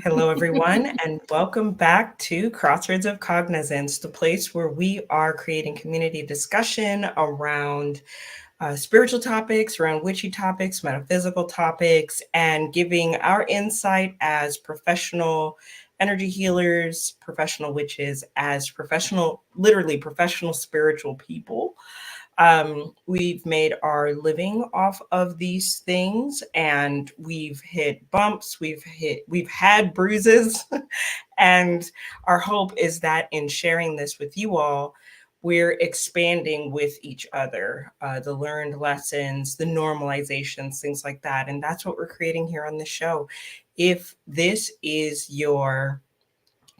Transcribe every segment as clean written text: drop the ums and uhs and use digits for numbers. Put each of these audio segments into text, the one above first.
Hello, everyone, and welcome back to Crossroads of Cognizance, the place where we are creating community discussion around spiritual topics, around witchy topics, metaphysical topics, and giving our insight as professional energy healers, professional witches, as professional, literally professional spiritual people. We've made our living off of these things, and we've hit bumps, we've had bruises, and our hope is that in sharing this with you all, we're expanding with each other, the learned lessons, the normalizations, things like that. And that's what we're creating here on the show. If this is your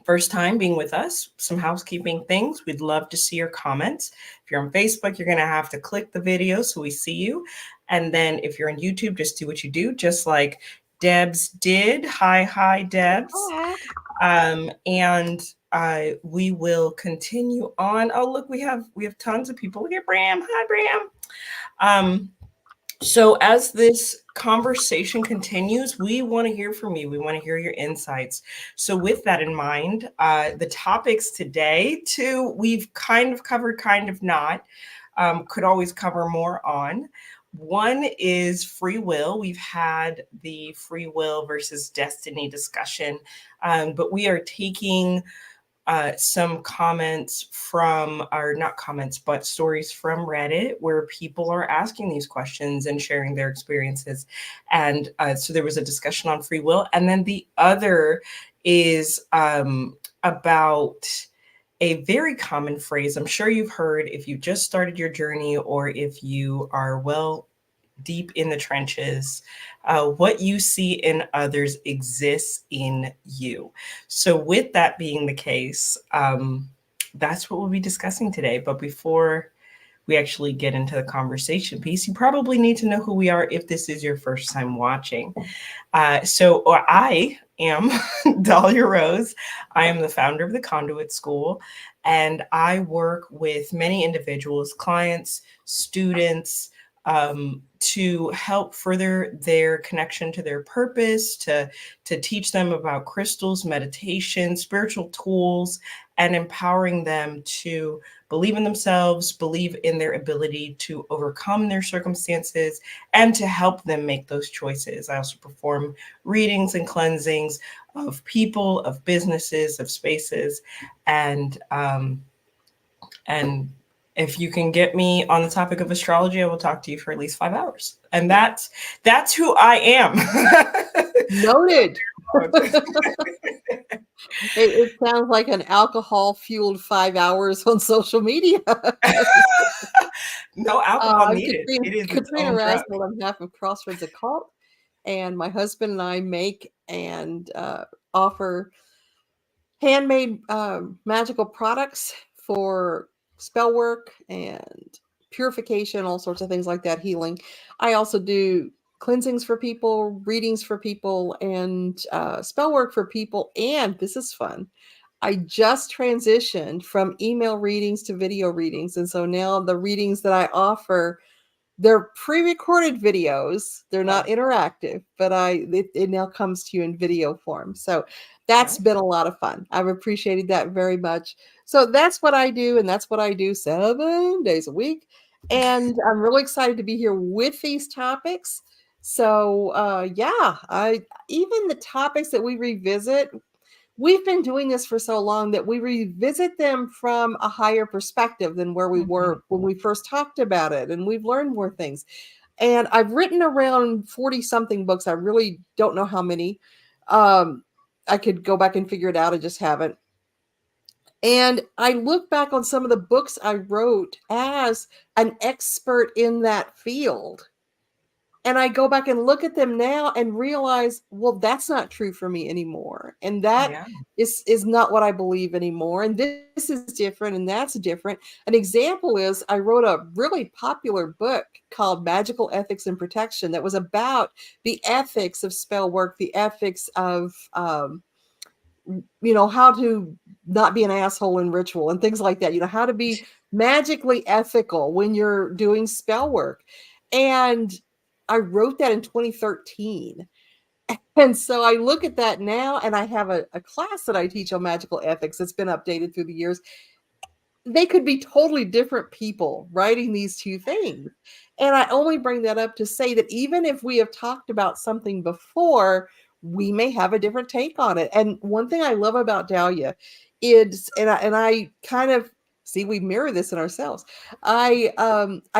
first time being with us, some housekeeping things. We'd love to see your comments. If you're on Facebook, you're going to have to click the video so we see you. And then if you're on YouTube, just do what you do, just like Debs did. Hi, Debs. And we will continue on. Oh, look, we have tons of people. Look at Bram. Hi, Bram. So as this conversation continues, we want to hear from you. We want to hear your insights. So with that in mind, the topics today, too, we've kind of covered, kind of not, could always cover more on. One is free will. We've had the free will versus destiny discussion, but we are taking some comments from, or not comments, but stories from Reddit where people are asking these questions and sharing their experiences. And so there was a discussion on free will. And then the other is about a very common phrase. I'm sure you've heard if you just started your journey or if you are well deep in the trenches, what you see in others exists in you. So, with that being the case, that's what we'll be discussing today. But before we actually get into the conversation piece, you probably need to know who we are if this is your first time watching. I am Dahlia Rose. I am the founder of the Conduit School, and I work with many individuals, clients, students, to help further their connection to their purpose, to teach them about crystals, meditation, spiritual tools, and empowering them to believe in themselves, believe in their ability to overcome their circumstances, and to help them make those choices. I also perform readings and cleansings of people, of businesses, of spaces, and if you can get me on the topic of astrology, I will talk to you for at least 5 hours. And that's who I am. Noted. It sounds like an alcohol-fueled 5 hours on social media. No alcohol I'm needed. It is its Katrina own drug. Rasmussen on behalf of Crossroads of Cognizance, and my husband and I make and offer handmade magical products for spell work and purification, all sorts of things like that, healing. I also do cleansings for people, readings for people, and spell work for people. And this is fun. I just transitioned from email readings to video readings. And so now the readings that I offer, they're pre-recorded videos. They're not interactive, but it now comes to you in video form. So that's been a lot of fun. I've appreciated that very much. So that's what I do, and that's what I do 7 days a week. And I'm really excited to be here with these topics. So even the topics that we revisit, we've been doing this for so long that we revisit them from a higher perspective than where we were when we first talked about it, and we've learned more things. And I've written around 40 something books. I really don't know how many. I could go back and figure it out. I just haven't. And I look back on some of the books I wrote as an expert in that field. And I go back and look at them now and realize, well, that's not true for me anymore. And that is not what I believe anymore. And this is different and that's different. An example is I wrote a really popular book called Magical Ethics and Protection that was about the ethics of spell work, the ethics of, how to not be an asshole in ritual and things like that, how to be magically ethical when you're doing spell work. And I wrote that in 2013. And so I look at that now, and I have a class that I teach on magical ethics that's been updated through the years. They could be totally different people writing these two things. And I only bring that up to say that even if we have talked about something before, we may have a different take on it. And one thing I love about Dahlia is, and I kind of see we mirror this in ourselves. I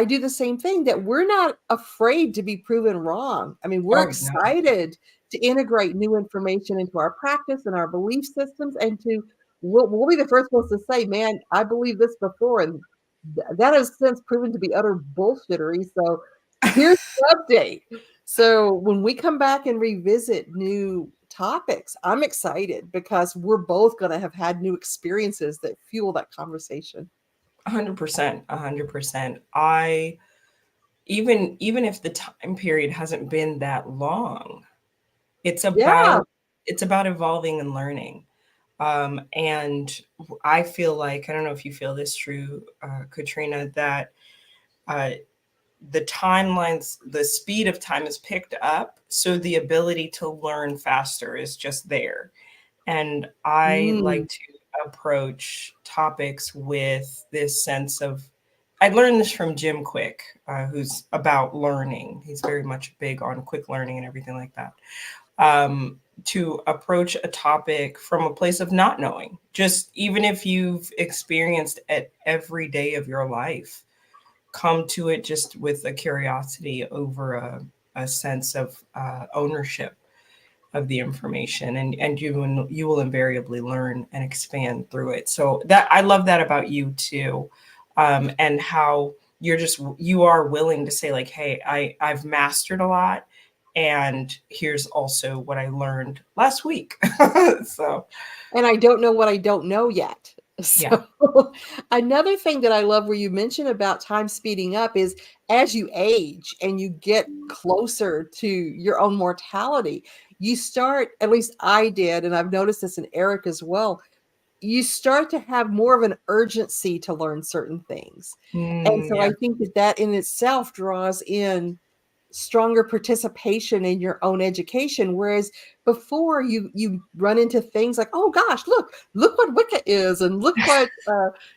do the same thing, that we're not afraid to be proven wrong. I mean, we're Oh no. excited to integrate new information into our practice and our belief systems, and to we'll be the first ones to say, man, I believe this before, and that has since proven to be utter bullshittery. So here's the update. So when we come back and revisit new topics, I'm excited because we're both going to have had new experiences that fuel that conversation. 100%, 100%. I even if the time period hasn't been that long, it's Yeah. about evolving and learning. And I feel like, I don't know if you feel this true, Katrina, that uh, the timelines, the speed of time is picked up, so the ability to learn faster is just there. And I Mm. like to approach topics with this sense of, I learned this from Jim Quick, who's about learning. He's very much big on quick learning and everything like that. To approach a topic from a place of not knowing, just even if you've experienced it every day of your life, come to it just with a curiosity over a sense of ownership of the information, and you will invariably learn and expand through it. So that, I love that about you too, and how you are willing to say like, hey, I've mastered a lot, and here's also what I learned last week. So And I don't know what I don't know yet. yeah. So another thing that I love where you mentioned about time speeding up is, as you age and you get closer to your own mortality, you start, at least I did, and I've noticed this in Eric as well, you start to have more of an urgency to learn certain things. And so Yeah. I think that that in itself draws in stronger participation in your own education, whereas before you run into things like, oh gosh, look what Wicca is, and look what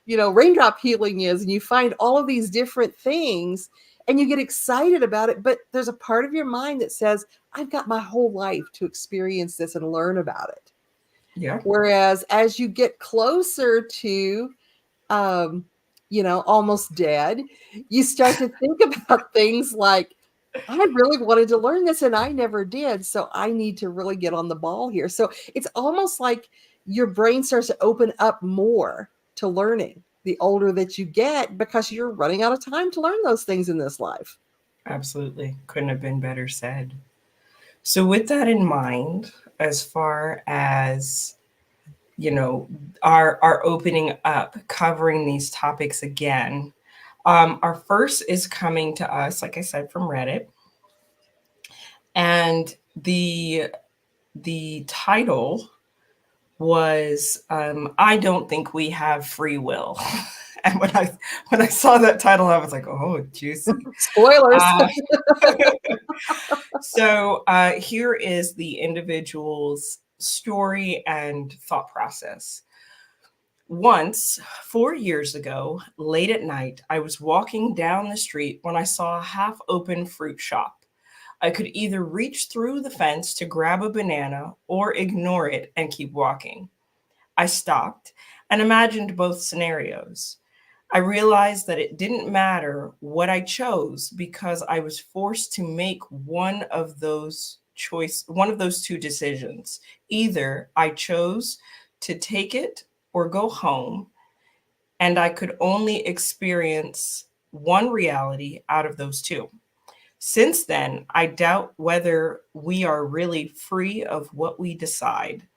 raindrop healing is, and you find all of these different things and you get excited about it, but there's a part of your mind that says, I've got my whole life to experience this and learn about it. Yeah. Whereas as you get closer to um almost dead, you start to think about things like, I really wanted to learn this and I never did. So I need to really get on the ball here. So it's almost like your brain starts to open up more to learning the older that you get, because you're running out of time to learn those things in this life. Absolutely, couldn't have been better said. So with that in mind, as far as you know, our opening up, covering these topics again. Our first is coming to us, like I said, from Reddit, and the title was "I don't think we have free will." And when I saw that title, I was like, "Oh, juicy." Spoilers. Uh, so here is the individual's story and thought process. Once, 4 years ago, late at night, I was walking down the street when I saw a half open fruit shop. I could either reach through the fence to grab a banana or ignore it and keep walking. I stopped and imagined both scenarios. I realized that it didn't matter what I chose because I was forced to make one of those two decisions. Either I chose to take it or go home, and I could only experience one reality out of those two. Since then, I doubt whether we are really free of what we decide.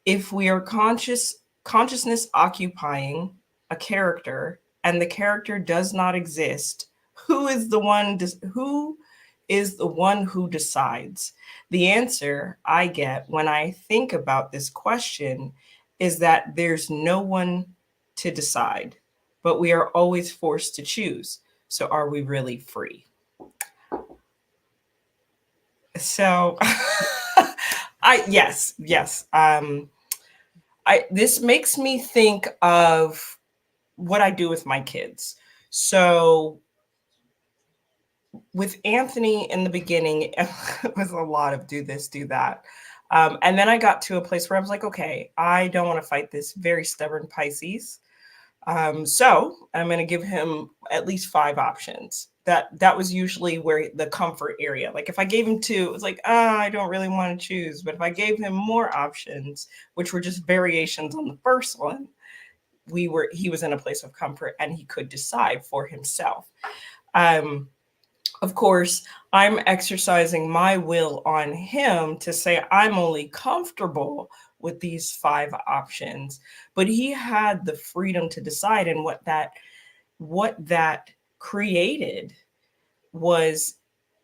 If we are consciousness occupying a character and the character does not exist, who is the one who decides? The answer I get when I think about this question is that there's no one to decide, but we are always forced to choose. So are we really free? So Yes. This makes me think of what I do with my kids. So with Anthony in the beginning, it was a lot of do this, do that. And then I got to a place where I was like, okay, I don't want to fight this very stubborn Pisces. So I'm going to give him at least 5 options. That was usually where the comfort area. Like if I gave him 2, it was like, I don't really want to choose. But if I gave him more options, which were just variations on the first one, he was in a place of comfort and he could decide for himself. Um, of course, I'm exercising my will on him to say I'm only comfortable with these 5 options, but he had the freedom to decide. And what that created was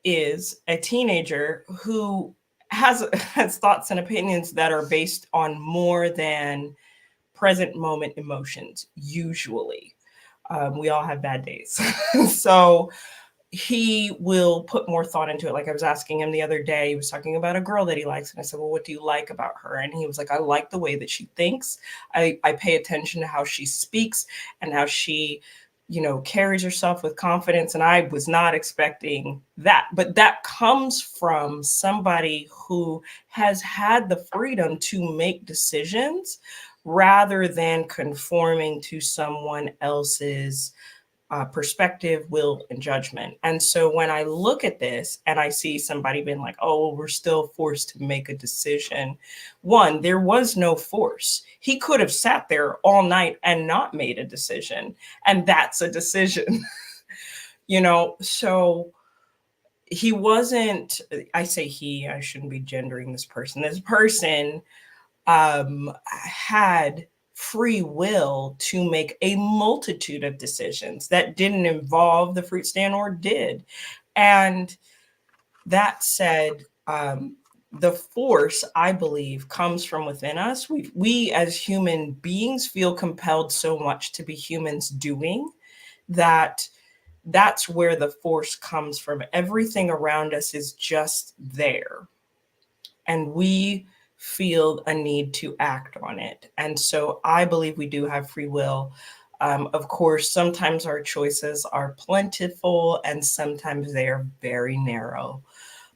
is a teenager who has thoughts and opinions that are based on more than present moment emotions. Usually, we all have bad days, so he will put more thought into it. Like I was asking him the other day, he was talking about a girl that he likes. And I said, well, what do you like about her? And he was like, I like the way that she thinks. I pay attention to how she speaks and how she, carries herself with confidence. And I was not expecting that. But that comes from somebody who has had the freedom to make decisions rather than conforming to someone else's perspective, will, and judgment. And so when I look at this and I see somebody being like, oh, we're still forced to make a decision. One, there was no force. He could have sat there all night and not made a decision. And that's a decision, so he wasn't, I say he, I shouldn't be gendering this person. This person had free will to make a multitude of decisions that didn't involve the fruit stand or did. And that said, the force, I believe, comes from within us. We as human beings feel compelled so much to be humans doing that. That's where the force comes from. Everything around us is just there. And we feel a need to act on it. And so I believe we do have free will. Of course, sometimes our choices are plentiful and sometimes they are very narrow.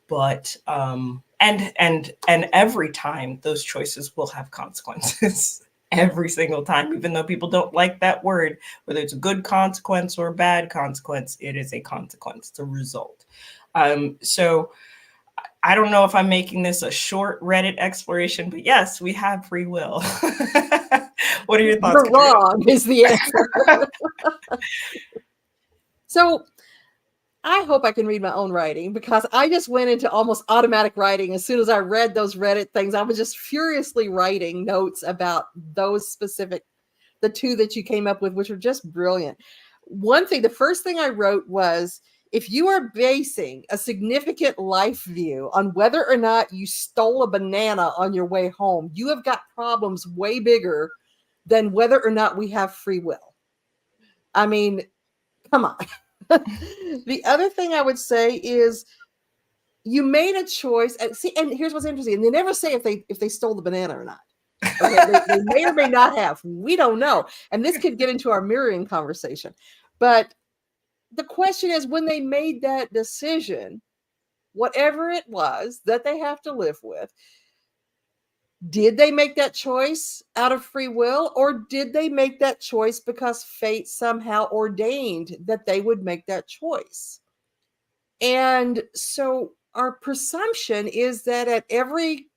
But and every time those choices will have consequences. Every single time, even though people don't like that word, whether it's a good consequence or a bad consequence, it is a consequence, it's a result. So I don't know if I'm making this a short Reddit exploration, but yes, we have free will. What are your thoughts? You're wrong is the answer. So I hope I can read my own writing because I just went into almost automatic writing. As soon as I read those Reddit things, I was just furiously writing notes about those specific, the 2 that you came up with, which are just brilliant. One thing, the first thing I wrote was, if you are basing a significant life view on whether or not you stole a banana on your way home, you have got problems way bigger than whether or not we have free will. I mean, come on. The other thing I would say is you made a choice. And here's what's interesting. And they never say if they stole the banana or not. Okay, they may or may not have. We don't know. And this could get into our mirroring conversation. But the question is, when they made that decision, whatever it was that they have to live with, did they make that choice out of free will, or did they make that choice because fate somehow ordained that they would make that choice? And so our presumption is that at every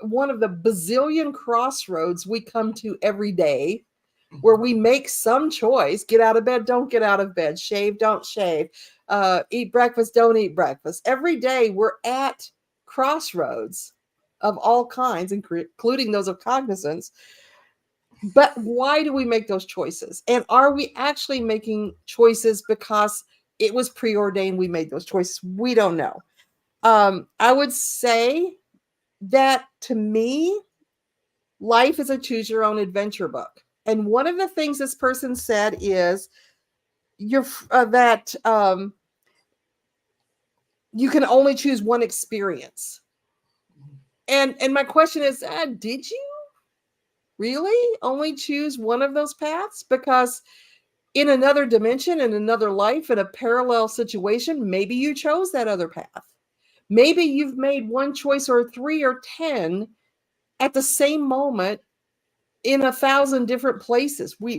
one of the bazillion crossroads we come to every day, where we make some choice, get out of bed, don't get out of bed, shave, don't shave, eat breakfast, don't eat breakfast. Every day we're at crossroads of all kinds, including those of cognizance. But why do we make those choices? And are we actually making choices because it was preordained we made those choices? We don't know. I would say that to me, life is a choose your own adventure book. And one of the things this person said is that you can only choose one experience. And my question is, did you really only choose one of those paths? Because in another dimension, in another life, in a parallel situation, maybe you chose that other path. Maybe you've made one choice or three or 10 at the same moment in 1,000 different places. We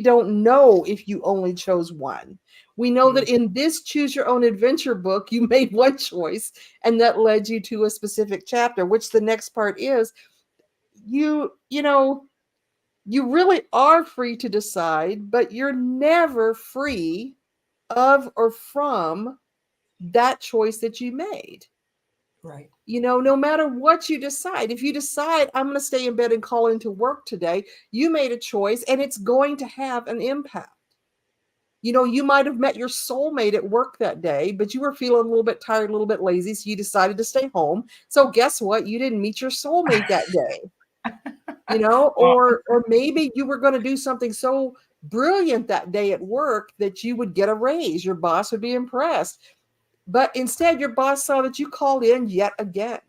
don't know if you only chose one. We know that in this choose your own adventure book, you made one choice and that led you to a specific chapter, which the next part is you know, you really are free to decide, but you're never free of or from that choice that you made. Right. You know, no matter what you decide, if you decide I'm going to stay in bed and call into work today, you made a choice and it's going to have an impact. You know, you might have met your soulmate at work that day, but you were feeling a little bit tired, a little bit lazy, so you decided to stay home. So guess what? You didn't meet your soulmate that day. You know, or maybe you were going to do something so brilliant that day at work that you would get a raise. Your boss would be impressed. But instead, your boss saw that you called in yet again.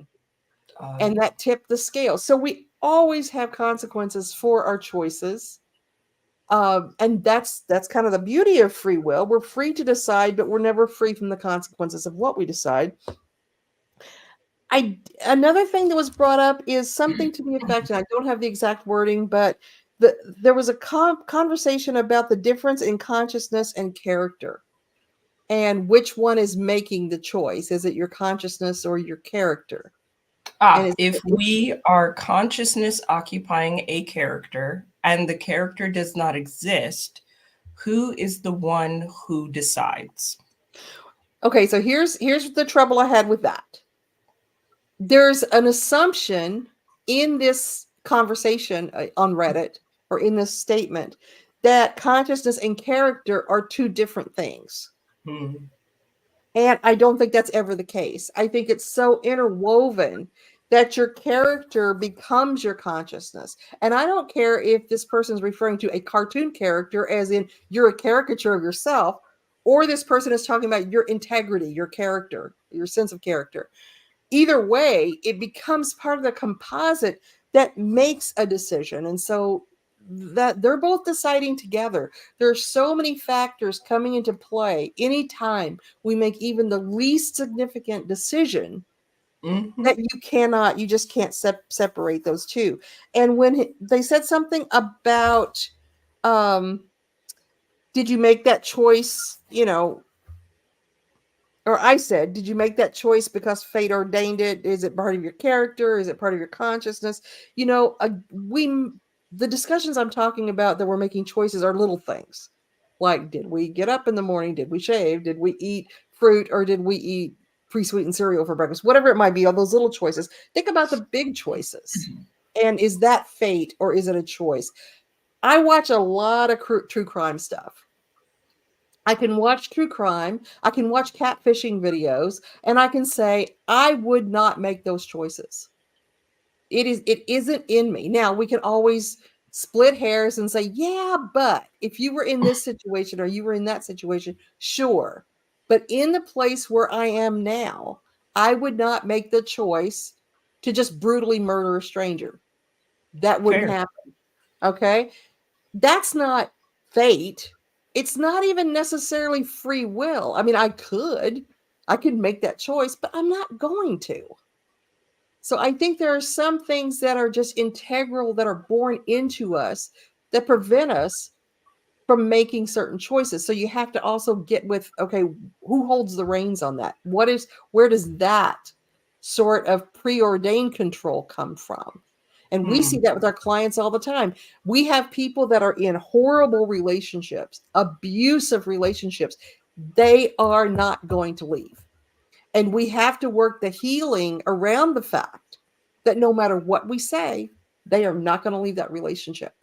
And that tipped the scale. So we always have consequences for our choices. And that's kind of the beauty of free will. We're free to decide, but we're never free from the consequences of what we decide. Another thing that was brought up is something to the effect, and I don't have the exact wording, but there was a conversation about the difference in consciousness and character, and which one is making the choice. Is it your consciousness or your character? If we are consciousness occupying a character and the character does not exist, who is the one who decides? Okay, so here's the trouble I had with that. There's an assumption in this conversation on Reddit or in this statement that consciousness and character are two different things. And I don't think that's ever the case. I think it's so interwoven that your character becomes your consciousness. And I don't care if this person's referring to a cartoon character, as in you're a caricature of yourself, or this person is talking about your integrity, your character, your sense of character. Either way, it becomes part of the composite that makes a decision. And so that they're both deciding together. There are so many factors coming into play anytime we make even the least significant decision that you just can't separate those two. And when they said something about, did you make that choice, you know, or I said, did you make that choice because fate ordained it? Is it part of your character? Is it part of your consciousness? You know, the discussions I'm talking about that we're making choices are little things. Like, did we get up in the morning? Did we shave? Did we eat fruit? Or did we eat pre-sweetened cereal for breakfast? Whatever it might be, all those little choices. Think about the big choices. And is that fate or is it a choice? I watch a lot of true crime stuff. I can watch true crime, I can watch catfishing videos, and I can say, I would not make those choices. It isn't in me. Now, we can always split hairs and say, yeah, but if you were in this situation or you were in that situation, sure. But in the place where I am now, I would not make the choice to just brutally murder a stranger. That wouldn't happen. Okay? That's not fate. It's not even necessarily free will. I mean, I could make that choice, but I'm not going to. So I think there are some things that are just integral, that are born into us, that prevent us from making certain choices. So you have to also get with, okay, who holds the reins on that? Where does that sort of preordained control come from? And we see that with our clients all the time. We have people that are in horrible relationships, abusive relationships. They are not going to leave. And we have to work the healing around the fact that no matter what we say, they are not going to leave that relationship.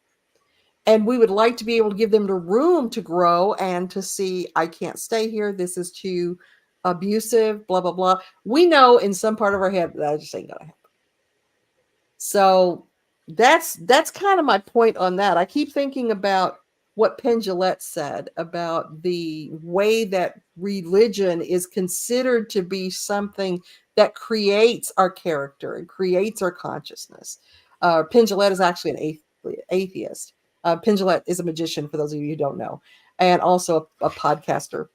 And we would like to be able to give them the room to grow and to see, I can't stay here. This is too abusive, blah, blah, blah. We know in some part of our head that just ain't going to happen. So that's kind of my point on that. I keep thinking about what Penn Jillette said about the way that religion is considered to be something that creates our character and creates our consciousness. Penn Jillette is actually an atheist. Penn Jillette is a magician, for those of you who don't know, and also a podcaster.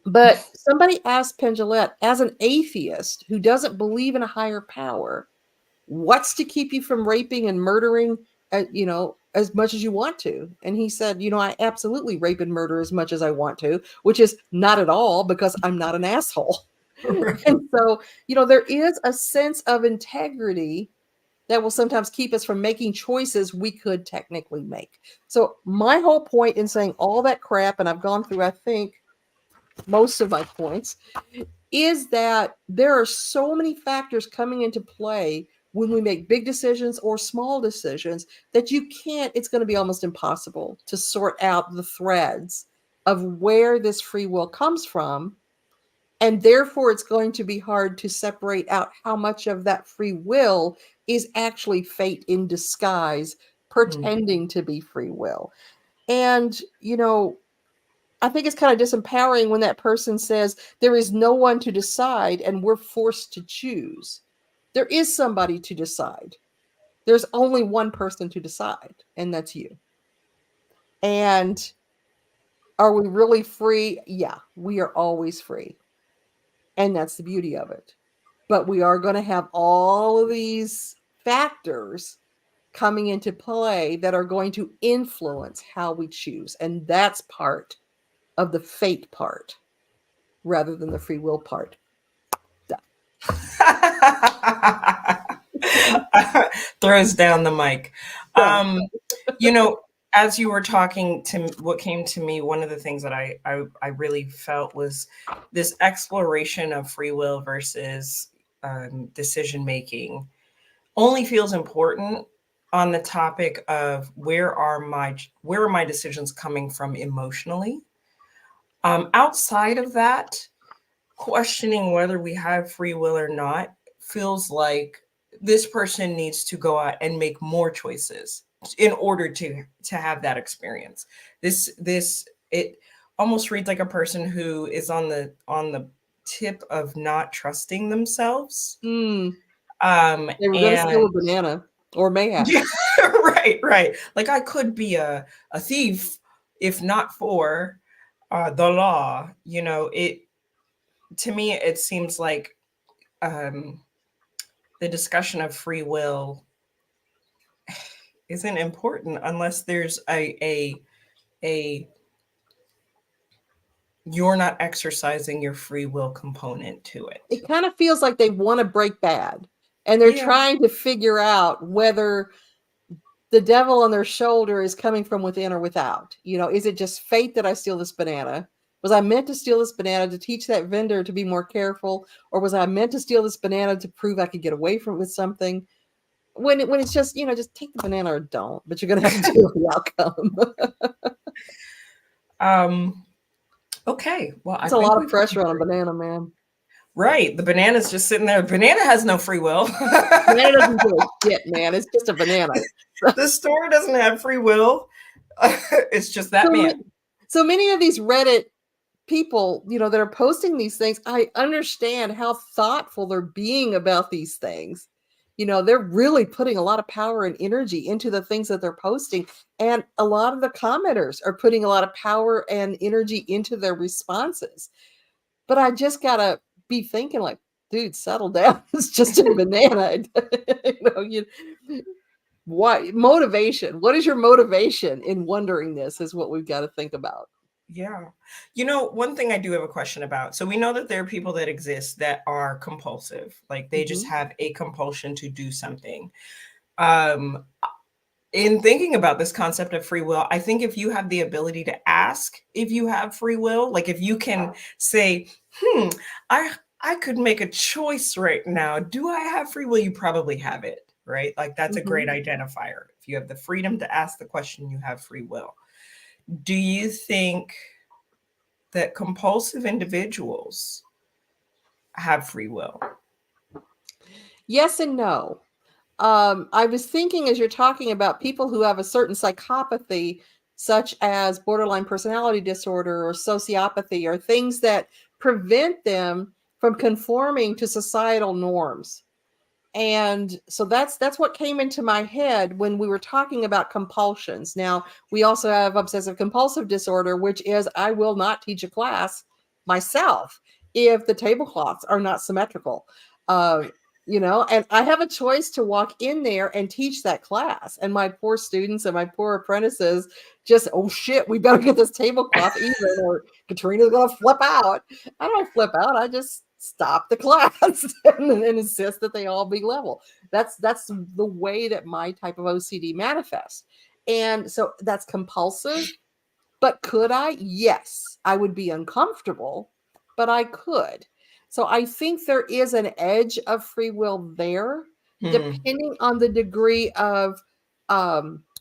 But somebody asked Penn Jillette, as an atheist who doesn't believe in a higher power, what's to keep you from raping and murdering, as much as you want to? And he said, I absolutely rape and murder as much as I want to, which is not at all, because I'm not an asshole. Right. And so, there is a sense of integrity that will sometimes keep us from making choices we could technically make. So my whole point in saying all that crap, and I've gone through, I think, most of my points, is that there are so many factors coming into play when we make big decisions or small decisions that it's going to be almost impossible to sort out the threads of where this free will comes from. And therefore, it's going to be hard to separate out how much of that free will is actually fate in disguise, pretending to be free will. And, I think it's kind of disempowering when that person says there is no one to decide and we're forced to choose. There is somebody to decide. There's only one person to decide, and that's you. And are we really free? Yeah, we are always free. And that's the beauty of it. But we are going to have all of these factors coming into play that are going to influence how we choose. And that's part of the fate part rather than the free will part. Throws down the mic. As you were talking, to what came to me, one of the things that I really felt was this exploration of free will versus decision making only feels important on the topic of where are my decisions coming from emotionally. Outside of that, questioning whether we have free will or not feels like this person needs to go out and make more choices in order to have that experience. It almost reads like a person who is on the tip of not trusting themselves. They were going to steal a banana, or may have. Right. Like, I could be a thief if not for the law. To me, it seems like the discussion of free will isn't important unless there's a you're not exercising your free will component to it. It kind of feels like they want to break bad, and they're trying to figure out whether the devil on their shoulder is coming from within or without. Is it just fate that I steal this banana? Was I meant to steal this banana to teach that vendor to be more careful? Or was I meant to steal this banana to prove I could get away from it with something? When it's just, just take the banana or don't, but you're going to have to deal with the outcome. Okay. Well, it's a lot of pressure on a banana, man. Right. The banana's just sitting there. Banana has no free will. Banana doesn't do shit, man. It's just a banana. The store doesn't have free will. It's just that man. So many of these Reddit people, that are posting these things, I understand how thoughtful they're being about these things. They're really putting a lot of power and energy into the things that they're posting. And a lot of the commenters are putting a lot of power and energy into their responses. But I just got to be thinking like, dude, settle down. It's just a banana. Why motivation? What is your motivation in wondering this is what we've got to think about. Yeah. One thing I do have a question about. So we know that there are people that exist that are compulsive. Like, they just have a compulsion to do something. In thinking about this concept of free will, I think if you have the ability to ask if you have free will, like if you can say, I could make a choice right now. Do I have free will? You probably have it, right? Like, that's a great identifier. If you have the freedom to ask the question, you have free will. Do you think that compulsive individuals have free will? Yes and no. I was thinking, as you're talking about people who have a certain psychopathy, such as borderline personality disorder or sociopathy, or things that prevent them from conforming to societal norms. And so that's what came into my head when we were talking about compulsions. Now, we also have obsessive compulsive disorder, which is I will not teach a class myself if the tablecloths are not symmetrical. And I have a choice to walk in there and teach that class. And my poor students and my poor apprentices just, oh shit, we better get this tablecloth even, or Katrina's going to flip out. I don't flip out. I just stop the class and insist that they all be level. That's the way that my type of OCD manifests. And so that's compulsive. But could I? Yes, I would be uncomfortable, but I could. So I think there is an edge of free will there, depending on the degree of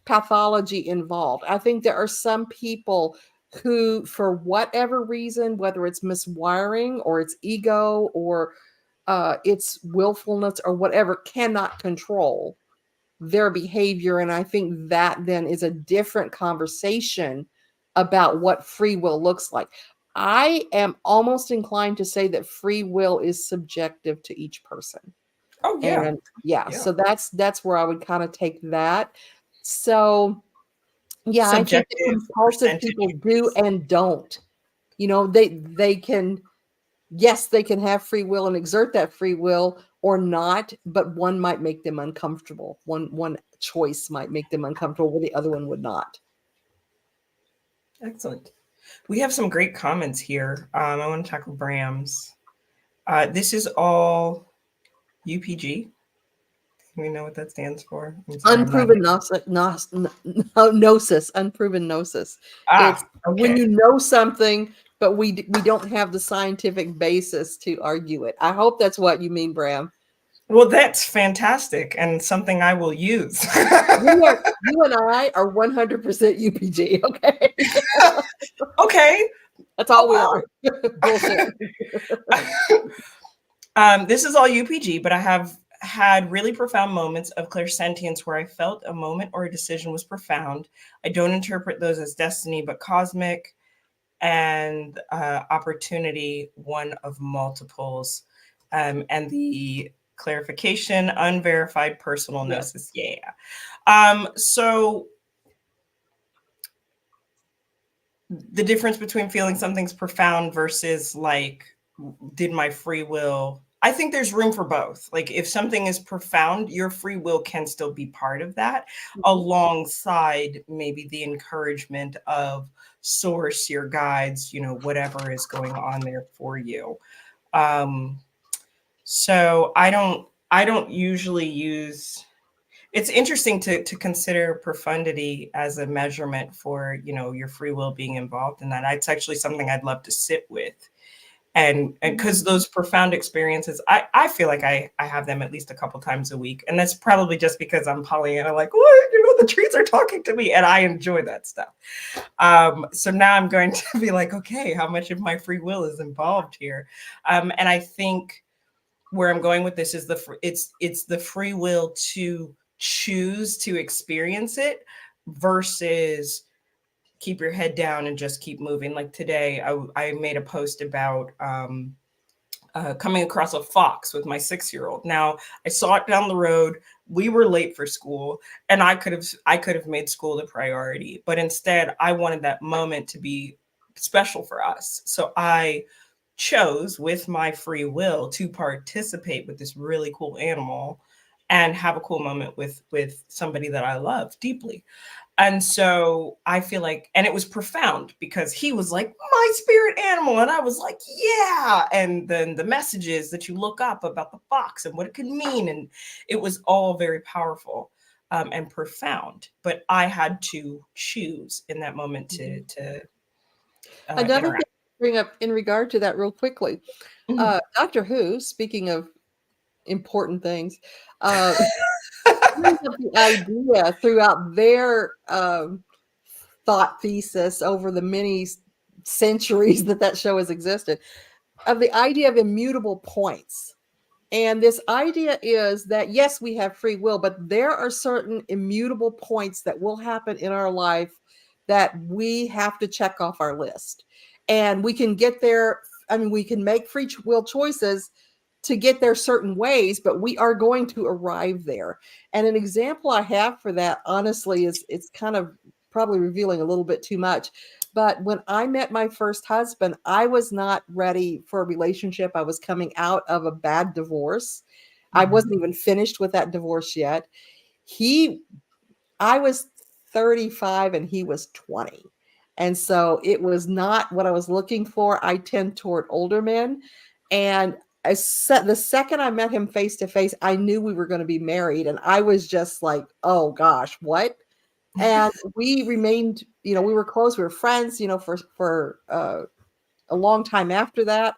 pathology involved. I think there are some people who, for whatever reason, whether it's miswiring or it's ego or it's willfulness or whatever, cannot control their behavior. And I think that then is a different conversation about what free will looks like. I am almost inclined to say that free will is subjective to each person. Oh yeah. And yeah. So that's where I would kind of take that. So yeah, I think that compulsive people do and don't. They can, yes, they can have free will and exert that free will or not, but one might make them uncomfortable. One choice might make them uncomfortable where the other one would not. Excellent. We have some great comments here. I want to tackle Bram's. This is all UPG. We know what that stands for. Unproven gnosis. Unproven gnosis. It's when you know something, but we don't have the scientific basis to argue it. I hope that's what you mean, Bram. Well, that's fantastic and something I will use. You and I are 100% UPG, okay? Okay. That's all we are. Bullshit. This is all UPG, but I have had really profound moments of clairsentience where I felt a moment or a decision was profound. I don't interpret those as destiny, but cosmic and opportunity, one of multiples. And the clarification, unverified personal gnosis. Yeah. So the difference between feeling something's profound versus like, did my free will, I think there's room for both. Like if something is profound, your free will can still be part of that, alongside maybe the encouragement of source, your guides, whatever is going on there for you. So I don't usually use, it's interesting to consider profundity as a measurement for, your free will being involved in that. It's actually something I'd love to sit with. And because those profound experiences, I feel like I have them at least a couple times a week. And that's probably just because I'm Pollyanna, like, the trees are talking to me and I enjoy that stuff. So now I'm going to be like, okay, how much of my free will is involved here? And I think where I'm going with this is it's the free will to choose to experience it versus keep your head down and just keep moving. Like today, I made a post about coming across a fox with my 6-year-old. Now I saw it down the road. We were late for school, and I could have made school the priority, but instead I wanted that moment to be special for us. So I chose with my free will to participate with this really cool animal and have a cool moment with somebody that I love deeply. And so I feel like, and it was profound because he was like, my spirit animal. And I was like, yeah. And then the messages that you look up about the fox and what it could mean. And it was all very powerful and profound. But I had to choose in that moment to Another thing to bring up in regard to that real quickly. Doctor Who, speaking of important things, the idea throughout their thought thesis over the many centuries that show has existed of the idea of immutable points. And this idea is that, yes, we have free will, but there are certain immutable points that will happen in our life that we have to check off our list. And we can get there we can make free will choices to get there certain ways, but we are going to arrive there. And an example I have for that, honestly, is it's kind of probably revealing a little bit too much. But when I met my first husband, I was not ready for a relationship. I was coming out of a bad divorce. I wasn't even finished with that divorce yet. I was 35 and he was 20. And so it was not what I was looking for. I tend toward older men. And the second I met him face to face, I knew we were going to be married. And I was just like, oh gosh, what? And we remained, we were close. We were friends, for a long time after that.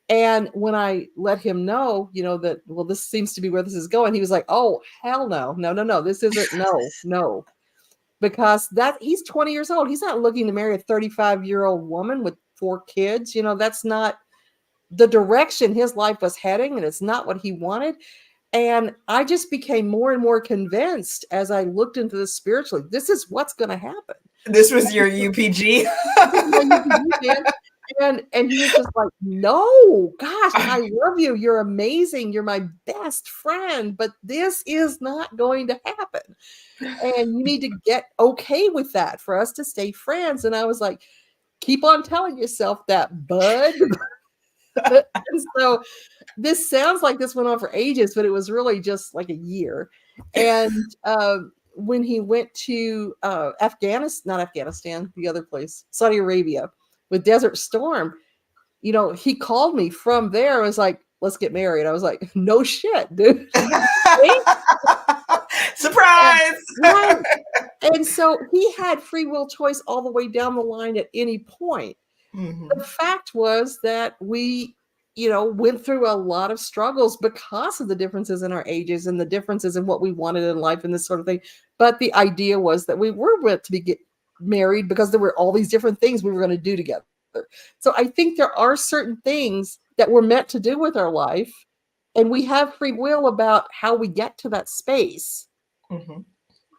And when I let him know, that, well, this seems to be where this is going, he was like, oh, hell no, no, no, no, this isn't, no, no. Because he's 20 years old. He's not looking to marry a 35-year-old woman with 4 kids. That's not the direction his life was heading, and it's not what he wanted. And I just became more and more convinced as I looked into this spiritually, this is what's going to happen. This was your UPG. And he was just like, no, gosh, I love you. You're amazing. You're my best friend, but this is not going to happen. And you need to get okay with that for us to stay friends. And I was like, keep on telling yourself that, bud. And so this sounds like this went on for ages, but it was really just like a year. And when he went to not Afghanistan, the other place, Saudi Arabia, with Desert Storm, he called me from there. I was like, let's get married. I was like, no shit, dude. Surprise! And so he had free will choice all the way down the line at any point. The fact was that we, went through a lot of struggles because of the differences in our ages and the differences in what we wanted in life and this sort of thing. But the idea was that we were meant to get married because there were all these different things we were going to do together. So I think there are certain things that we're meant to do with our life, and we have free will about how we get to that space.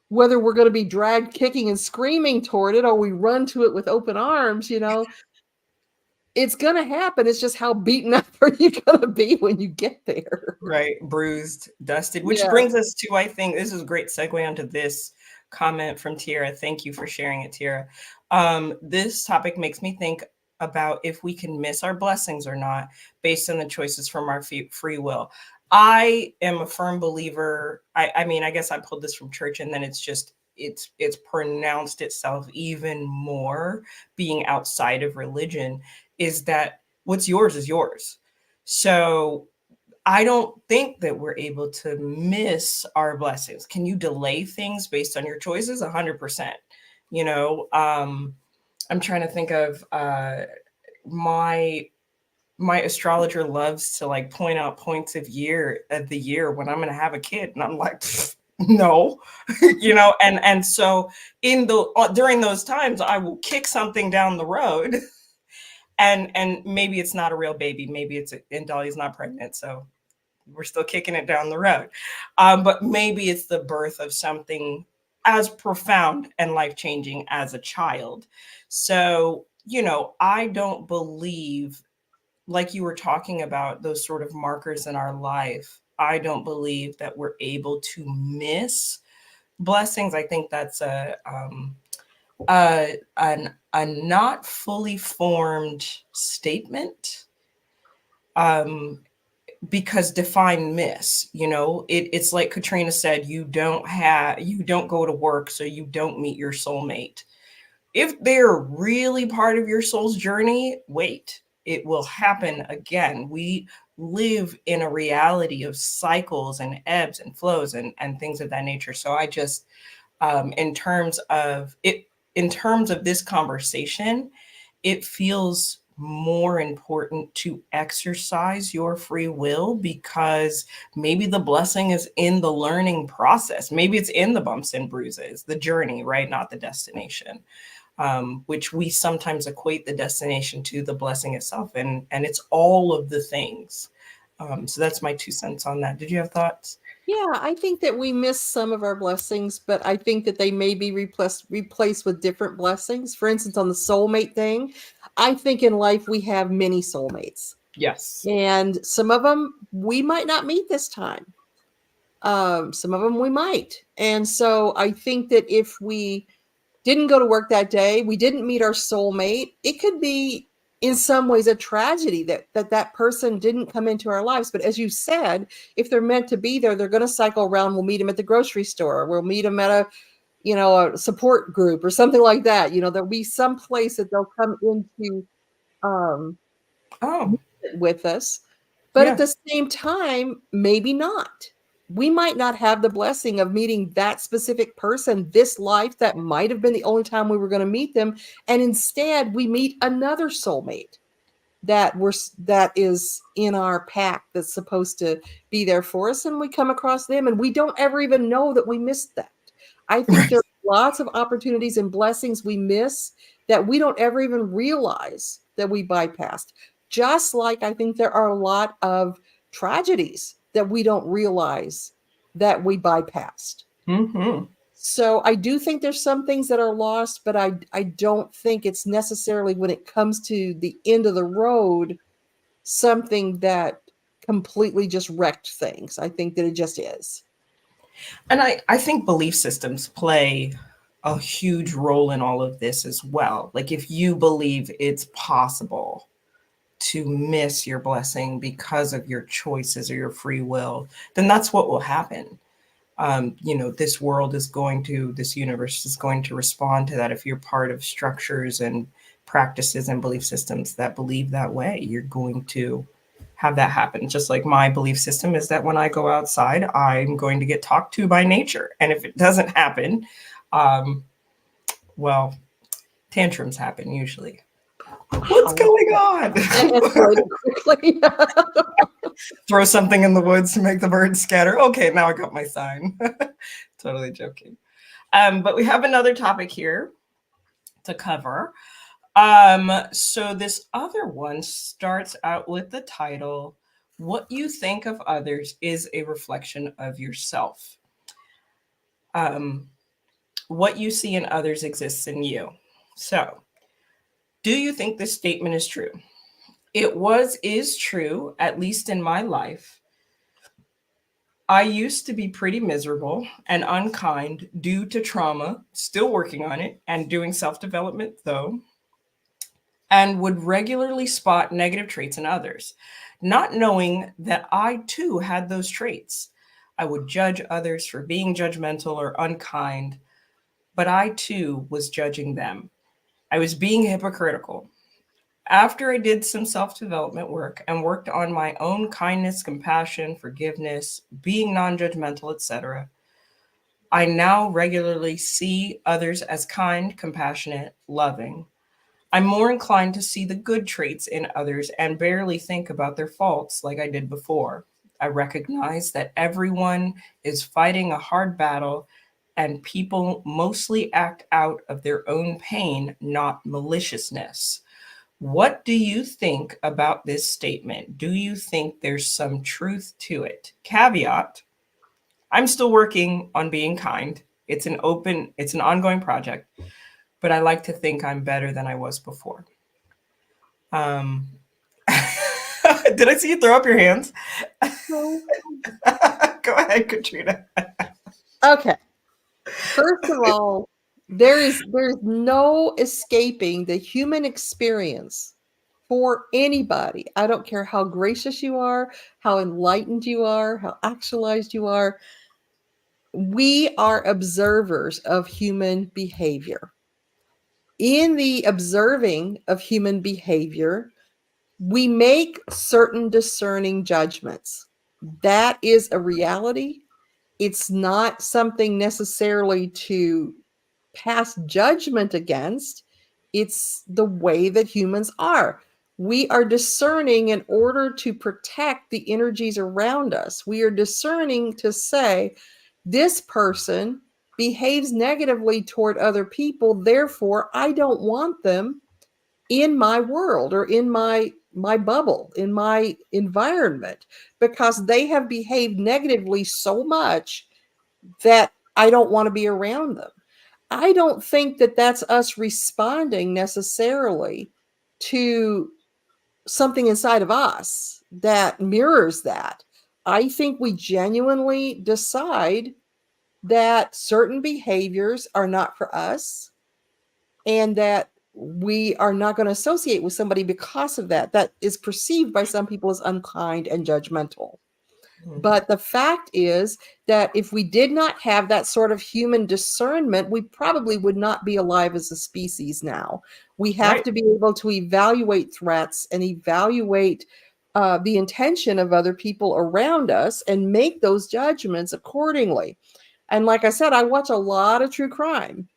Whether we're going to be dragged kicking and screaming toward it or we run to it with open arms, it's going to happen. It's just how beaten up are you going to be when you get there? Right. Bruised, dusted, which brings us to, I think this is a great segue onto this comment from Tiara. Thank you for sharing it, Tiara. This topic makes me think about if we can miss our blessings or not based on the choices from our free will. I am a firm believer. I mean, I guess I pulled this from church, and then it's pronounced itself even more being outside of religion, is that what's yours is yours. So I don't think that we're able to miss our blessings. Can you delay things based on your choices? 100%. I'm trying to think of my astrologer loves to like point out points of the year when I'm going to have a kid, and I'm like, no, and so during those times I will kick something down the road, and maybe it's not a real baby, maybe and Dolly's not pregnant, so we're still kicking it down the road, but maybe it's the birth of something as profound and life-changing as a child. So I don't believe, like you were talking about, those sort of markers in our life, I don't believe that we're able to miss blessings. I think that's a not fully formed statement, because define miss, it's like Katrina said, you don't go to work, so you don't meet your soulmate. If they're really part of your soul's journey, wait, it will happen again. We live in a reality of cycles and ebbs and flows and things of that nature. So I just, in terms of this conversation, it feels more important to exercise your free will, because maybe the blessing is in the learning process. Maybe it's in the bumps and bruises, the journey, right? Not the destination. Which we sometimes equate the destination to the blessing itself. And it's all of the things. So that's my 2 cents on that. Did you have thoughts? Yeah, I think that we miss some of our blessings, but I think that they may be replaced with different blessings. For instance, on the soulmate thing, I think in life we have many soulmates. Yes. And some of them we might not meet this time. Some of them we might. And so I think that if we didn't go to work that day, we didn't meet our soulmate, it could be in some ways a tragedy that person didn't come into our lives. But as you said, if they're meant to be there, they're going to cycle around. We'll meet them at the grocery store. We'll meet them at a support group or something like that. There'll be some place that they'll come into um, Oh, with us. But at yeah. the same time, maybe not. We might not have the blessing of meeting that specific person this life. That might have been the only time we were going to meet them. And instead, we meet another soulmate that is in our pack that's supposed to be there for us, and we come across them and we don't ever even know that we missed that. I think Right. there are lots of opportunities and blessings we miss that we don't ever even realize that we bypassed. Just like I think there are a lot of tragedies that we don't realize that we bypassed. Mm-hmm. So I do think there's some things that are lost, but I don't think it's necessarily, when it comes to the end of the road, something that completely just wrecked things. I think that it just is. And I think belief systems play a huge role in all of this as well. Like if you believe it's possible to miss your blessing because of your choices or your free will, then that's what will happen. This world is going to, this universe is going to respond to that. If you're part of structures and practices and belief systems that believe that way, you're going to have that happen. Just like my belief system is that when I go outside, I'm going to get talked to by nature. And if it doesn't happen, um, well, tantrums happen usually. What's Wow. going That on? escalated quickly. Throw something in the woods to make the birds scatter. Okay, now I got my sign. Totally joking. But we have another topic here to cover. So this other one starts out with the title, What You Think of Others is a Reflection of Yourself. Um, what you see in others exists in you. So, do you think this statement is true? Is true, at least in my life. I used to be pretty miserable and unkind due to trauma, still working on it and doing self development though, and would regularly spot negative traits in others, not knowing that I too had those traits. I would judge others for being judgmental or unkind, but I too was judging them. I was being hypocritical. After I did some self development work and worked on my own kindness, compassion, forgiveness, being non judgmental, etc., I now regularly see others as kind, compassionate, loving. I'm more inclined to see the good traits in others and barely think about their faults like I did before. I recognize that everyone is fighting a hard battle and people mostly act out of their own pain, not maliciousness. What do you think about this statement? Do you think there's some truth to it? Caveat, I'm still working on being kind. It's an ongoing project, but I like to think I'm better than I was before. Um, did I see you throw up your hands? So, Go ahead, Katrina. okay. First of all, there's no escaping the human experience for anybody. I don't care how gracious you are, how enlightened you are, how actualized you are. We are observers of human behavior. In the observing of human behavior, we make certain discerning judgments. That is a reality. It's not something necessarily to pass judgment against. It's the way that humans are. We are discerning in order to protect the energies around us. We are discerning to say, this person behaves negatively toward other people, therefore, I don't want them in my world or in my my bubble, in my environment, because they have behaved negatively so much that I don't want to be around them. I don't think that that's us responding necessarily to something inside of us that mirrors that. I think we genuinely decide that certain behaviors are not for us, and that we are not going to associate with somebody because of that. That is perceived by some people as unkind and judgmental. But the fact is that if we did not have that sort of human discernment, we probably would not be alive as a species now. We have Right. to be able to evaluate threats and evaluate the intention of other people around us and make those judgments accordingly. And like I said, I watch a lot of true crime,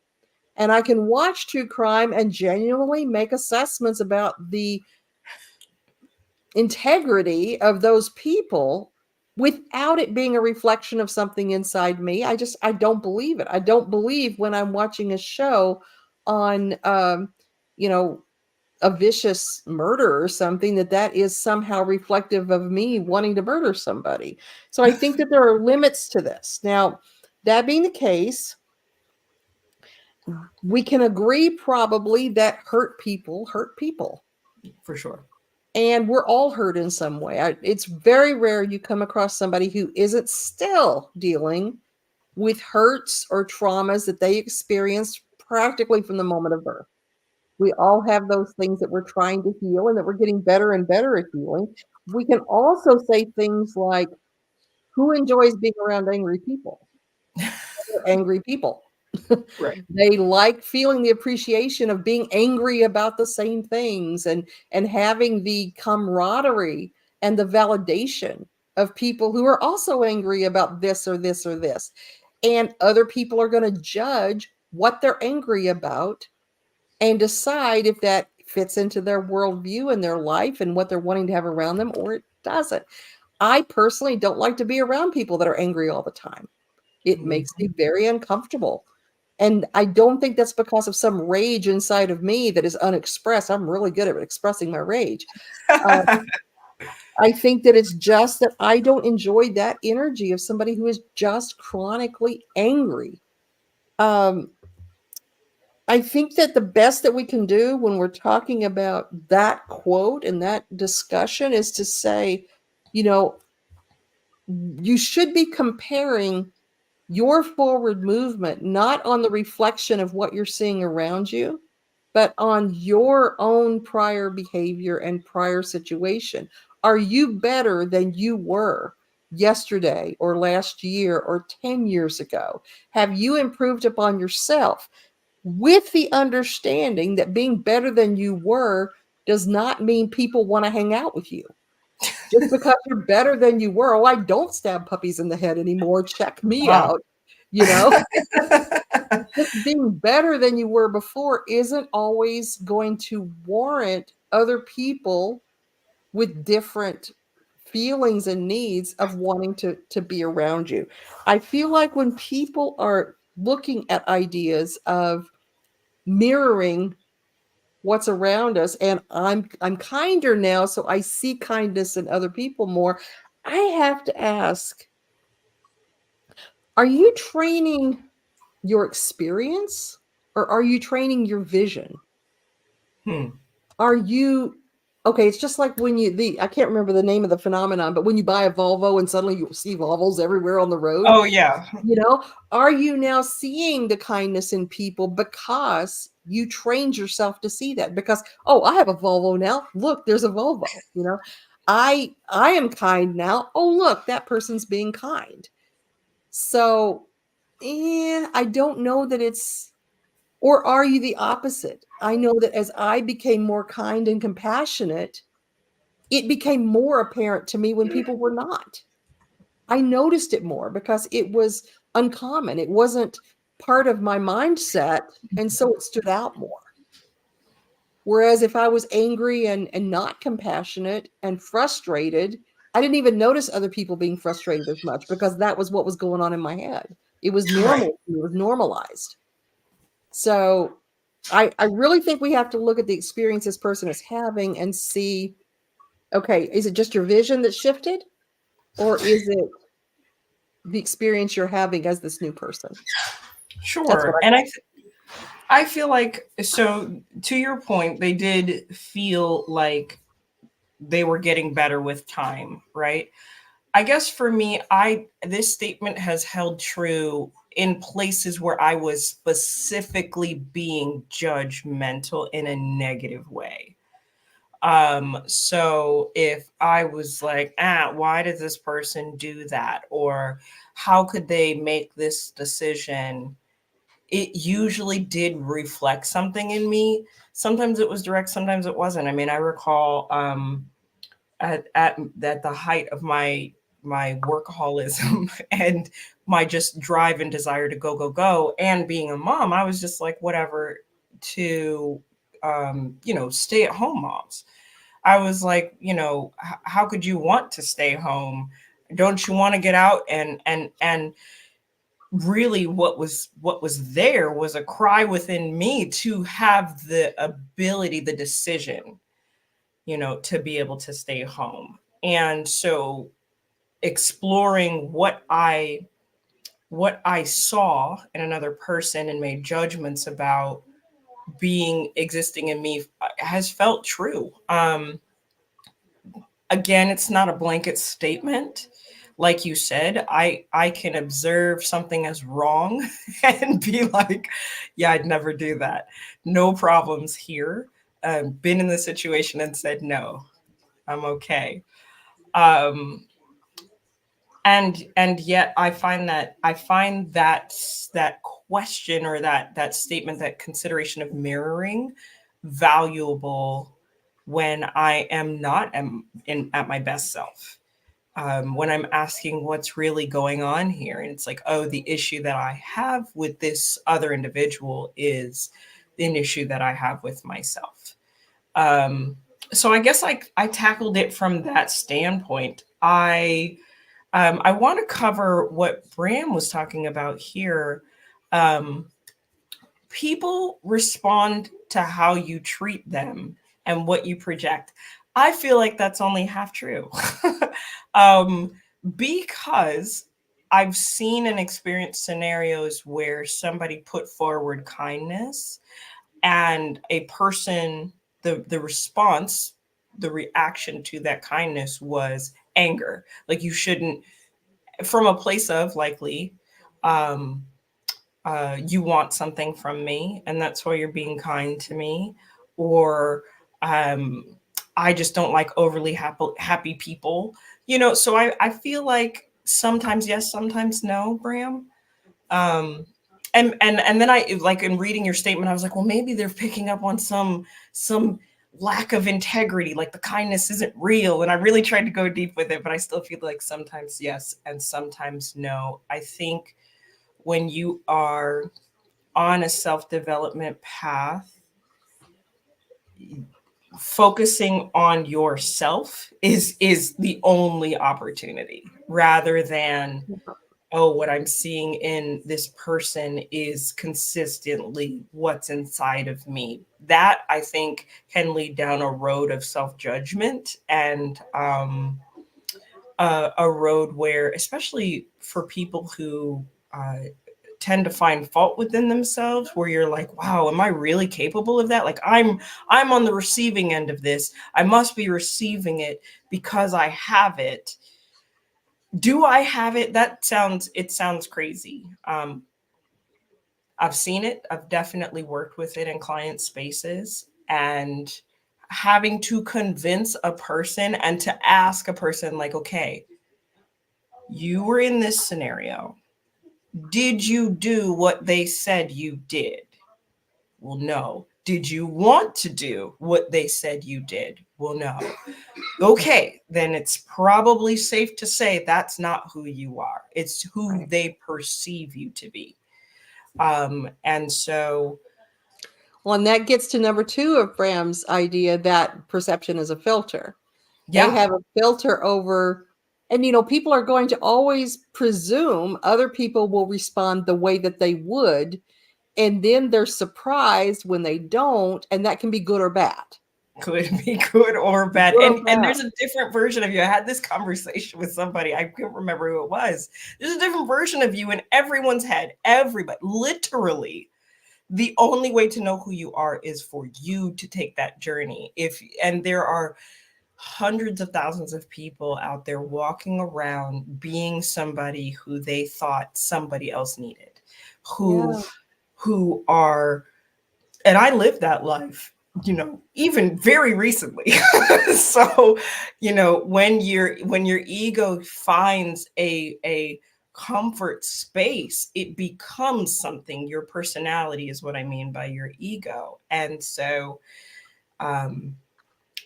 and I can watch true crime and genuinely make assessments about the integrity of those people without it being a reflection of something inside me. I don't believe it. I don't believe when I'm watching a show on you know, a vicious murder or something, that is somehow reflective of me wanting to murder somebody. So I think that there are limits to this. Now, that being the case, we can agree probably that hurt people hurt people. For sure. And we're all hurt in some way. It's very rare you come across somebody who isn't still dealing with hurts or traumas that they experienced practically from the moment of birth. We all have those things that we're trying to heal and that we're getting better and better at healing. We can also say things like, who enjoys being around angry people? Angry people. Right. They like feeling the appreciation of being angry about the same things, and having the camaraderie and the validation of people who are also angry about this or this or this. And other people are going to judge what they're angry about and decide if that fits into their worldview and their life and what they're wanting to have around them, or it doesn't. I personally don't like to be around people that are angry all the time. It makes me very uncomfortable. And I don't think that's because of some rage inside of me that is unexpressed. I'm really good at expressing my rage. I think that it's just that I don't enjoy that energy of somebody who is just chronically angry. Um, I think that the best that we can do when we're talking about that quote and that discussion is to say, you know, you should be comparing your forward movement not on the reflection of what you're seeing around you, but on your own prior behavior and prior situation. Are you better than you were yesterday or last year or 10 years ago? Have you improved upon yourself, with the understanding that being better than you were does not mean people want to hang out with you? Just because you're better than you were, oh, I don't stab puppies in the head anymore, check me Wow. out, you know? Just being better than you were before isn't always going to warrant other people with different feelings and needs of wanting to be around you. I feel like when people are looking at ideas of mirroring what's around us, and I'm kinder now, so I see kindness in other people more, I have to ask, are you training your experience, or are you training your vision? Are you okay? It's just like when I can't remember the name of the phenomenon, but when you buy a Volvo and suddenly you see Volvos everywhere on the road. Oh, yeah. You know, are you now seeing the kindness in people because you trained yourself to see that? Because, oh, I have a Volvo now. Look, there's a Volvo. You know, I am kind now. Oh, look, that person's being kind. So, I don't know that it's, or are you the opposite? I know that as I became more kind and compassionate, it became more apparent to me when people were not. I noticed it more because it was uncommon. It wasn't part of my mindset, and so it stood out more. Whereas if I was angry and not compassionate and frustrated, I didn't even notice other people being frustrated as much because that was what was going on in my head. It was Right. normal. It was normalized. So I really think we have to look at the experience this person is having and see Okay, is it just your vision that shifted, or is it the experience you're having as this new person? That's what Sure. And I feel like, so to your point, they did feel like they were getting better with time, right? I guess for me, I this statement has held true in places where I was specifically being judgmental in a negative way. So if I was like, why did this person do that? Or how could they make this decision? It usually did reflect something in me. Sometimes it was direct, sometimes it wasn't. I mean, I recall at the height of my workaholism and my just drive and desire to go and being a mom, I was just like whatever to stay at home moms. I was like, how could you want to stay home? Don't you want to get out? And really what was there was a cry within me to have the ability, the decision, to be able to stay home. And so exploring what I saw in another person and made judgments about being existing in me has felt true. Again, it's not a blanket statement. Like you said, I can observe something as wrong and be like, yeah, I'd never do that. No problems here. Been in the situation and said no, I'm okay. Um, and yet I find that question, or that statement, that consideration of mirroring, valuable when I am not at my best self, when I'm asking what's really going on here. And it's like, oh, the issue that I have with this other individual is an issue that I have with myself. um, so I guess I tackled it from that standpoint. I want to cover what Bram was talking about here. Um, People respond to how you treat them and what you project. I feel like that's only half true. um, because I've seen and experienced scenarios where somebody put forward kindness, and a person, the response, the reaction to that kindness was anger. Like, you shouldn't, from a place of likely, um, you want something from me, and that's why you're being kind to me, or um, I just don't like overly happy people. So I feel like sometimes yes, sometimes no, Bram. Um, and then I, like, in reading your statement, I was like, well, maybe they're picking up on some lack of integrity, like the kindness isn't real. And I really tried to go deep with it, but I still feel like sometimes yes and sometimes no. I think when you are on a self-development path, focusing on yourself is the only opportunity, rather than, oh, what I'm seeing in this person is consistently what's inside of me. That, I think, can lead down a road of self-judgment, and a road where, especially for people who tend to find fault within themselves, where you're like, wow, am I really capable of that? Like, I'm on the receiving end of this, I must be receiving it because I have it. Do I have it? It sounds crazy. I've seen it, I've definitely worked with it in client spaces, and having to convince a person and to ask a person, like, okay, you were in this scenario, did you do what they said you did? Well, no. Did you want to do what they said you did? Well, no. Okay, then it's probably safe to say that's not who you are. It's who they perceive you to be. And so, Well, and that gets to number 2 of Bram's idea that perception is a filter. They yeah, have a filter over, and people are going to always presume other people will respond the way that they would, and then they're surprised when they don't, and that can be good or bad. could be good or bad. Good or And bad. there's a different version of you. I had this conversation with somebody. I can't remember who it was. There's a different version of you in everyone's head. Everybody, literally. The only way to know who you are is for you to take that journey. If and there are hundreds of thousands of people out there walking around being somebody who they thought somebody else needed, who Yeah. who are, and I lived that life, even very recently. So, when your ego finds a comfort space, it becomes something. Your personality is what I mean by your ego. And so, um,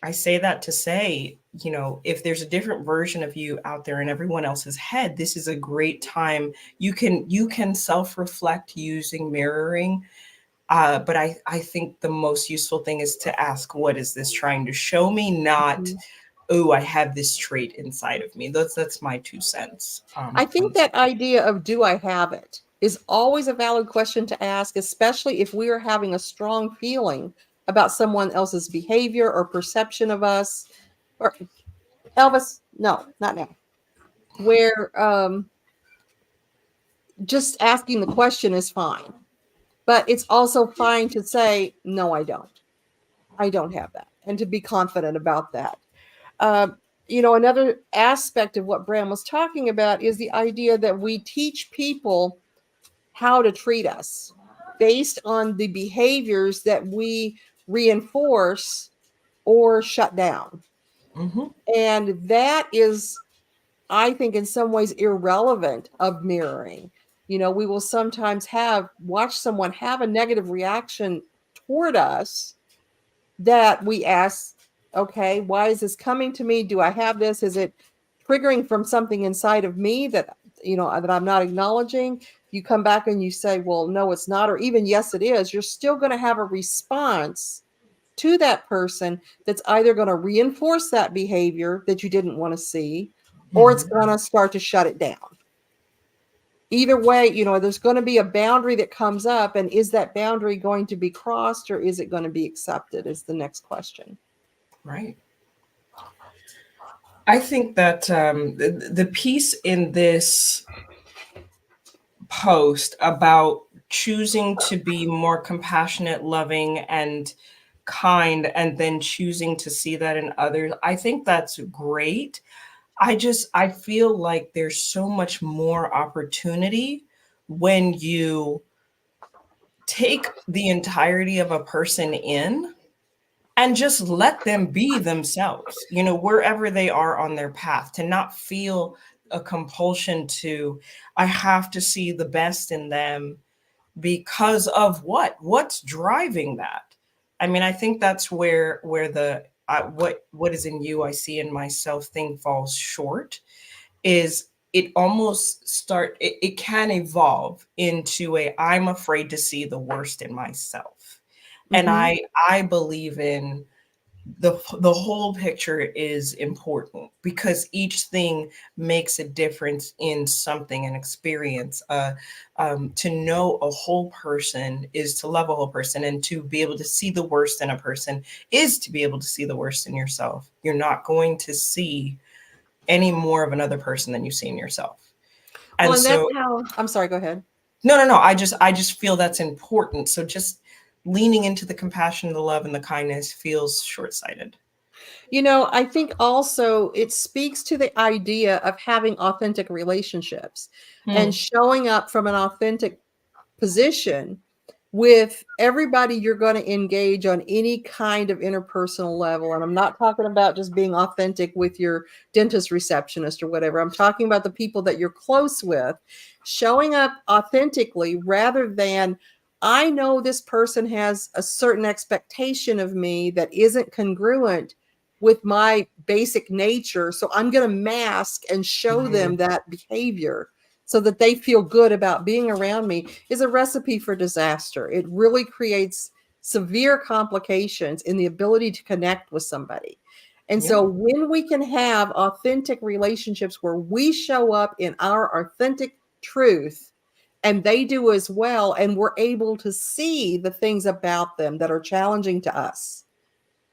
I say that to say, if there's a different version of you out there in everyone else's head, this is a great time. You can self-reflect using mirroring. But I think the most useful thing is to ask, what is this trying to show me? Not, Mhm. oh, I have this trait inside of me. That's my 2 cents. I On think that idea of do I have it is always a valid question to ask, especially if we are having a strong feeling about someone else's behavior or perception of us. Or Elvis, no, not now. Where just asking the question is fine. But it's also fine to say, no, I don't. I don't have that. And to be confident about that. Uh, another aspect of what Bram was talking about is the idea that we teach people how to treat us based on the behaviors that we reinforce or shut down. Mhm. And that is, I think, in some ways irrelevant of mirroring. We will sometimes watch someone have a negative reaction toward us that we ask, okay, why is this coming to me? Do I have this? Is it triggering from something inside of me that I'm not acknowledging? You come back and you say, well, no, it's not, or even yes, it is. You're still going to have a response to that person that's either going to reinforce that behavior that you didn't want to see, or it's Mhm. going to start to shut it down. Either way, there's going to be a boundary that comes up, and is that boundary going to be crossed or is it going to be accepted is the next question. Right. I think that the piece in this post about choosing to be more compassionate, loving, and kind, and then choosing to see that in others, I think that's great. I feel like there's so much more opportunity when you take the entirety of a person in and just let them be themselves, wherever they are on their path, to not feel a compulsion to, I have to see the best in them because of what's driving that. I mean, I think that's where the what is in you I see in myself thing falls short. Is it almost start it can evolve into a, I'm afraid to see the worst in myself. And Mm-hmm. I believe in the whole picture is important, because each thing makes a difference in something, an experience. To know a whole person is to love a whole person, and to be able to see the worst in a person is to be able to see the worst in yourself. You're not going to see any more of another person than you see in yourself. Well, And and that's so, how, I'm sorry, go ahead. no, I just feel that's important. So just leaning into the compassion, the love, and the kindness feels short-sighted. I think also it speaks to the idea of having authentic relationships and Hmm. showing up from an authentic position with everybody you're going to engage on any kind of interpersonal level. And I'm not talking about just being authentic with your dentist receptionist or whatever. I'm talking about the people that you're close with, showing up authentically rather than, I know this person has a certain expectation of me that isn't congruent with my basic nature. So I'm going to mask and show them Mhm. that behavior so that they feel good about being around me, is a recipe for disaster. It really creates severe complications in the ability to connect with somebody. And so Yeah. when we can have authentic relationships where we show up in our authentic truth and they do as well, and we're able to see the things about them that are challenging to us,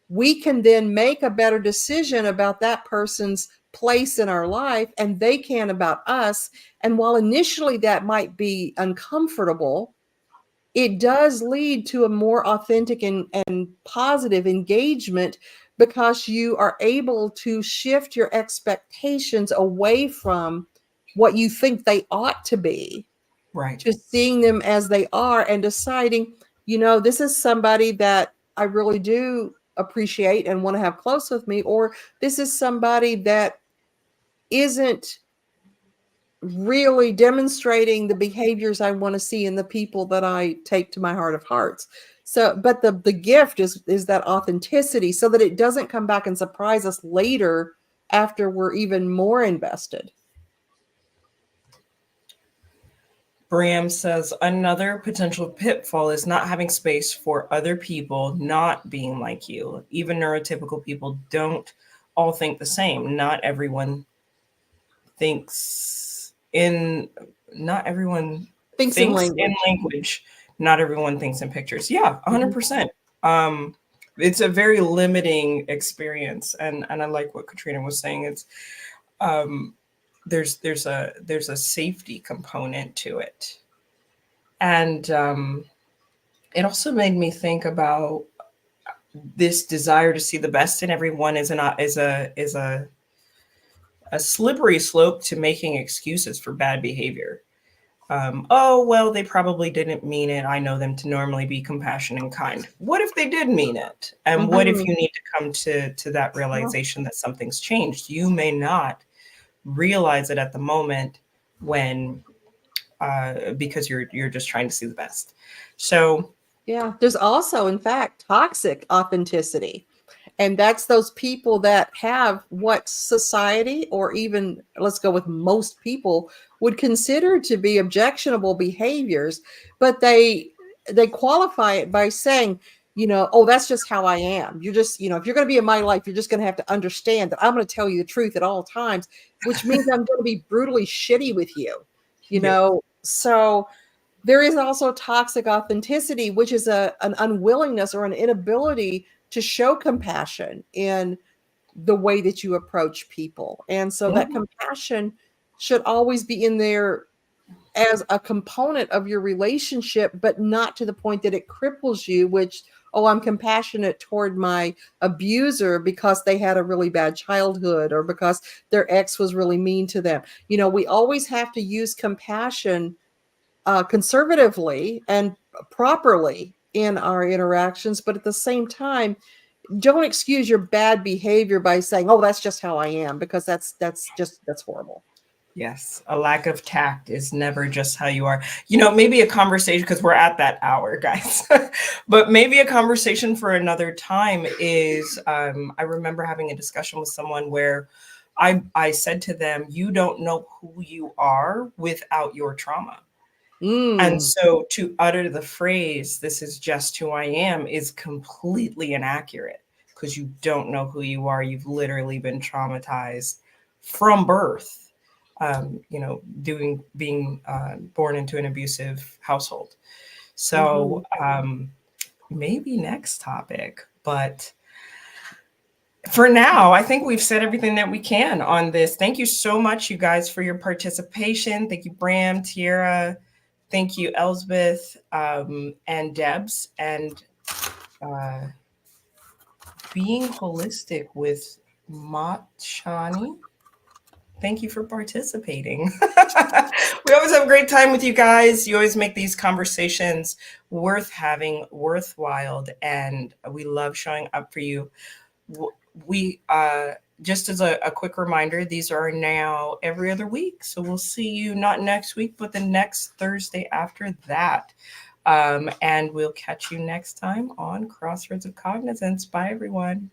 we can then make a better decision about that person's place in our life, and they can about us. And while initially that might be uncomfortable, it does lead to a more authentic and positive engagement, because you are able to shift your expectations away from what you think they ought to be, Right. to seeing them as they are and deciding, this is somebody that I really do appreciate and want to have close with me, or this is somebody that isn't really demonstrating the behaviors I want to see in the people that I take to my heart of hearts. So, but the gift is that authenticity, so that it doesn't come back and surprise us later after we're even more invested. Bram says another potential pitfall is not having space for other people not being like you. Even neurotypical people don't all think the same. Thinks in not everyone Thinks in thinks in language. language. Not everyone thinks in pictures. Yeah, Mhm. 100%. It's a very limiting experience, and I like what Katrina was saying. It's there's a safety component to it, and it also made me think about this desire to see the best in everyone is a slippery slope to making excuses for bad behavior. Oh, well, they probably didn't mean it. I know them to normally be compassionate and kind. What if they did mean it? And what if Mhm. you need to come to that Yeah. realization that something's changed? You may not realize it at the moment when because you're just trying to see the best. So Yeah. There's also, in fact, toxic authenticity. And that's those people that have what society, or even let's go with most people, would consider to be objectionable behaviors, but they qualify it by saying, oh, that's just how I am. You're just, if you're going to be in my life, you're just going to have to understand that I'm going to tell you the truth at all times, which means I'm going to be brutally shitty with you, yeah. So there is also toxic authenticity, which is an unwillingness or an inability to show compassion in the way that you approach people. And so that Mhm. compassion should always be in there as a component of your relationship, but not to the point that it cripples you, which, oh, I'm compassionate toward my abuser because they had a really bad childhood, or because their ex was really mean to them. We always have to use compassion conservatively and properly in our interactions, but at the same time, don't excuse your bad behavior by saying, "Oh, that's just how I am," because that's horrible. Yes, a lack of tact is never just how you are. Maybe a conversation, because we're at that hour, guys. But maybe a conversation for another time is I remember having a discussion with someone where I said to them, you don't know who you are without your trauma. And Mm. so to utter the phrase, this is just who I am, is completely inaccurate, because you don't know who you are. You've literally been traumatized from birth, being born into an abusive household. Mhm. So maybe next topic, but for now, I think we've said everything that we can on this. Thank you so much, you guys, for your participation. Thank you, Bram, Tiara. Thank you, Elsbeth, and Debs, and uh, being holistic with Machani. Thank you for participating. We always have a great time with you guys. You always make these conversations worth having, worthwhile, and we love showing up for you. We just as a quick reminder, these are now every other week, so we'll see you not next week but the next Thursday after that, and we'll catch you next time on Crossroads of Cognizance. Bye everyone.